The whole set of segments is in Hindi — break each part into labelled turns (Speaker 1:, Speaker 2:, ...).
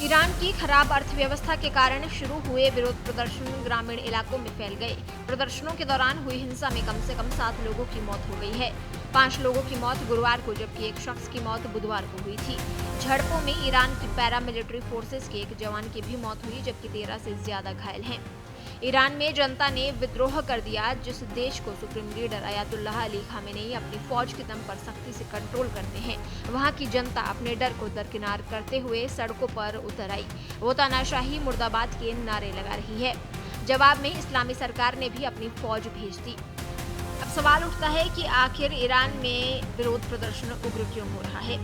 Speaker 1: ईरान की खराब अर्थव्यवस्था के कारण शुरू हुए विरोध प्रदर्शन ग्रामीण इलाकों में फैल गए। प्रदर्शनों के दौरान हुई हिंसा में कम से कम 7 लोगों की मौत हो गई है। 5 लोगों की मौत गुरुवार को जबकि एक शख्स की मौत बुधवार को हुई थी। झड़पों में ईरान की पैरामिलिट्री फोर्सेस के एक जवान की भी मौत हुई जबकि 13 से ज्यादा घायल हैं। ईरान में जनता ने विद्रोह कर दिया। जिस देश को supreme leader Ayatollah Ali Khamenei अपनी फौज के दम पर सख्ती से कंट्रोल करते हैं, वहां की जनता अपने डर को दरकिनार करते हुए सड़कों पर उतर आई। वो तानाशाही मुर्दाबाद के नारे लगा रही है। जवाब में इस्लामी सरकार ने भी अपनी फौज भेज दी। अब सवाल उठता है कि आखिर ईरान में विरोध प्रदर्शन उग्र क्यों हो रहा है।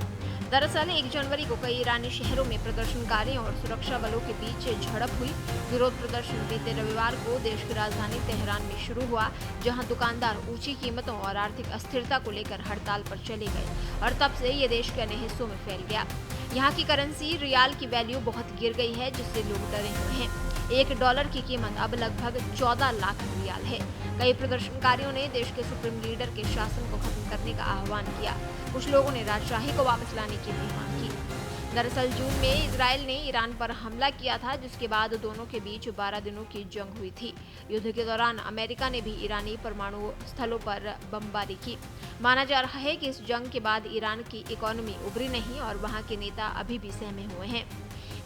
Speaker 1: दरअसल 1 जनवरी को कई ईरानी शहरों में प्रदर्शनकारियों और सुरक्षा बलों के बीच झड़प हुई। विरोध प्रदर्शन बीते रविवार को देश की राजधानी तेहरान में शुरू हुआ, जहां दुकानदार ऊंची कीमतों और आर्थिक अस्थिरता को लेकर हड़ताल पर चले गए और तब से ये देश के अन्य हिस्सों में फैल गया। यहाँ की करेंसी रियाल की वैल्यू बहुत गिर गई है, जिससे लोग डरे हुए हैं। $1 की कीमत अब लगभग 14 लाख रियाल है। कई प्रदर्शनकारियों ने देश के सुप्रीम लीडर के शासन को खत्म करने का आह्वान किया। कुछ लोगों ने राजशाही को वापस लाने की भी मांग की। दरअसल जून में इजरायल ने ईरान पर हमला किया था, जिसके बाद दोनों के बीच 12 दिनों की जंग हुई थी। युद्ध के दौरान अमेरिका ने भी ईरानी परमाणु स्थलों पर बमबारी की। माना जा रहा है कि इस जंग के बाद ईरान की इकोनॉमी उभरी नहीं और वहां के नेता अभी भी सहमे हुए हैं।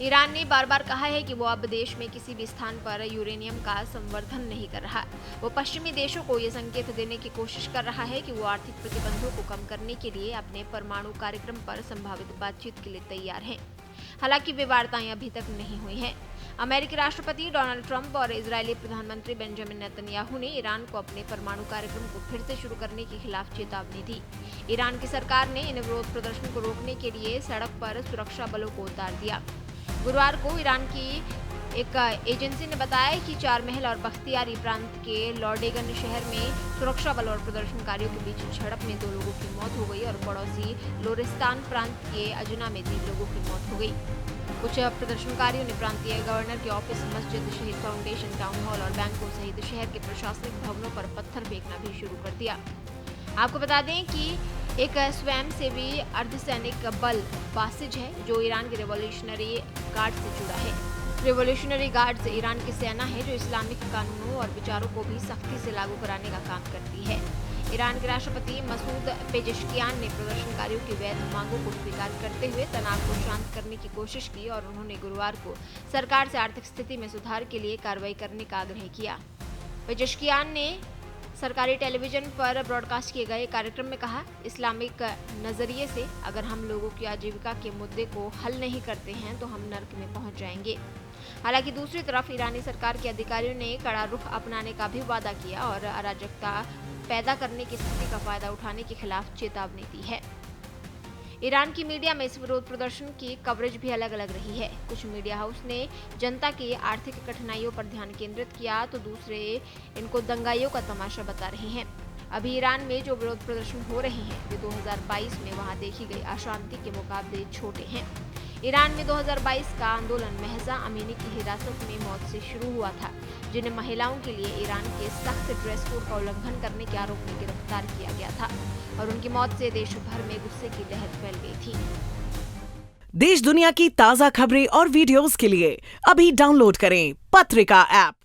Speaker 1: ईरान ने बार बार कहा है कि वो अब देश में किसी भी स्थान पर यूरेनियम का संवर्धन नहीं कर रहा। वो पश्चिमी देशों को ये संकेत देने की कोशिश कर रहा है कि वो आर्थिक प्रतिबंधों को कम करने के लिए अपने परमाणु कार्यक्रम पर संभावित बातचीत के लिए तैयार है। हालांकि वे वार्ताएं अभी तक नहीं हुई हैं। अमेरिकी राष्ट्रपति डोनाल्ड ट्रंप और इजरायली प्रधानमंत्री बेंजामिन नेतन्याहू ने ईरान को अपने परमाणु कार्यक्रम को फिर से शुरू करने के खिलाफ चेतावनी दी। ईरान की सरकार ने इन विरोध प्रदर्शन को रोकने के लिए सड़क पर सुरक्षा बलों को उतार दिया। गुरुवार को ईरान की एक एजेंसी ने बताया कि 4 महल और बख्तियारी प्रांत के लॉर्डेगन शहर में सुरक्षा बल और प्रदर्शनकारियों के बीच झड़प में 2 लोगों की मौत हो गई और पड़ोसी लोरिस्तान प्रांत के अजना में 3 लोगों की मौत हो गई। कुछ प्रदर्शनकारियों ने प्रांतीय गवर्नर के ऑफिस, मस्जिद, शहीद फाउंडेशन, टाउन हॉल और बैंकों सहित शहर के प्रशासनिक भवनों पर पत्थर फेंकना भी शुरू कर दिया। आपको बता दें कि एक स्वयंसेवी अर्धसैनिक बल बासिज है जो ईरान के रिवॉल्यूशनरी गार्ड से जुड़ा है। रिवॉल्यूशनरी गार्ड्स ईरान की सेना है जो इस्लामिक कानूनों और विचारों को भी सख्ती से लागू कराने का काम करती है। ईरान के राष्ट्रपति मसूद पेजेश्कियान ने प्रदर्शनकारियों की वैध मांगों को स्वीकार करते हुए तनाव को शांत करने की कोशिश की और उन्होंने गुरुवार को सरकार से आर्थिक स्थिति में सुधार के लिए कार्रवाई करने का आग्रह किया। पेजेश्कियान ने सरकारी टेलीविजन पर ब्रॉडकास्ट किए गए कार्यक्रम में कहा, इस्लामिक नजरिए से अगर हम लोगों की आजीविका के मुद्दे को हल नहीं करते हैं तो हम नर्क में पहुंच जाएंगे। हालांकि दूसरी तरफ ईरानी सरकार के अधिकारियों ने कड़ा रुख अपनाने का भी वादा किया और अराजकता पैदा करने की स्थिति का फायदा उठाने के खिलाफ चेतावनी दी है। ईरान की मीडिया में इस विरोध प्रदर्शन की कवरेज भी अलग अलग रही है। कुछ मीडिया हाउस ने जनता की आर्थिक कठिनाइयों पर ध्यान केंद्रित किया तो दूसरे इनको दंगाइयों का तमाशा बता रहे हैं। अभी ईरान में जो विरोध प्रदर्शन हो रहे हैं वे 2022 में वहां देखी गई अशांति के मुकाबले छोटे हैं। ईरान में 2022 का आंदोलन महसा अमीनी की हिरासत में मौत से शुरू हुआ था, जिन्हें महिलाओं के लिए ईरान के सख्त ड्रेस कोड का उल्लंघन करने के आरोप में गिरफ्तार किया गया था और उनकी मौत से देश भर में गुस्से की लहर फैल गई थी।
Speaker 2: देश दुनिया की ताजा खबरें और वीडियोस के लिए अभी डाउनलोड करें पत्रिका ऐप।